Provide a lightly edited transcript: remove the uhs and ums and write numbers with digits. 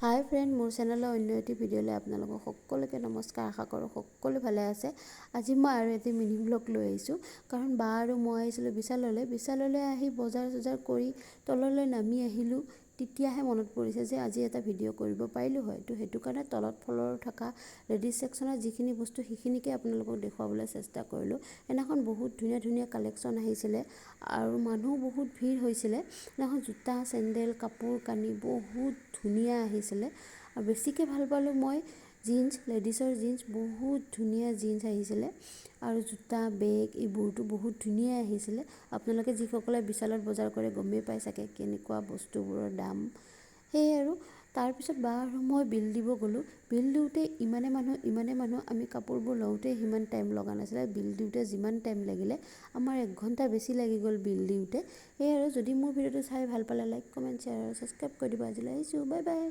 হাই friend, মোৰ চেনেলৰ অন্য এটি ভিডিঅ'লৈ আপোনালোকক সকলোকে নমস্কাৰ। আশা কৰোঁ সকলো ভালে আছে। আজি মই আৰু এটি মিনি ব্লগ লৈ আহিছোঁ, কাৰণ বা আৰু মই আহিছিলোঁ বিশাললৈ আহি বজাৰ কৰি তললৈ নামি আহিলোঁ। তেতিয়াহে মনত পৰিছে যে আজি এটা ভিডিঅ' কৰিব পাৰিলোঁ হয়। তো সেইটো কাৰণে তলত ফ্ল'ৰ থকা লেডিজ ছেকশ্যনত যিখিনি বস্তু সেইখিনিকে আপোনালোকক দেখুৱাবলৈ চেষ্টা কৰিলোঁ। সেইদিনাখন বহুত ধুনীয়া ধুনীয়া কালেকশ্যন আহিছিলে আৰু মানুহ বহুত ভিৰ হৈছিলে। সেইদিনাখন জোতা, চেণ্ডেল, কাপোৰ কানি বহুত ধুনীয়া আহিছিলে। আৰু বেছিকৈ ভাল পালোঁ মই জিন্স, লেডিছৰ জিন্স, বহুত ধুনীয়া জিন্স আহিছিলে আৰু জোতা, বেগ এইবোৰতো বহুত ধুনীয়া আহিছিলে। আপোনালোকে যিসকলে বিশালত বজাৰ কৰে গমেই পাই চাগে কেনেকুৱা বস্তুবোৰৰ দাম। সেয়ে আৰু তাৰপিছত বা আৰু মই বিল দিব গ'লোঁ। বিল দিওঁতে ইমানে মানুহ আমি কাপোৰবোৰ লওঁতে সিমান টাইম লগা নাছিলে। বিল দিওঁতে যিমান টাইম লাগিলে আমাৰ 1 ঘণ্টা বেছি লাগি গ'ল বিল দিওঁতে। সেয়ে আৰু যদি মোৰ ভিডিঅ'টো চাই ভাল পালে লাইক, কমেণ্ট, শ্বেয়াৰ আৰু ছাবস্ক্ৰাইব কৰি দিব। আজিলৈ আহিছোঁ, বাই বাই।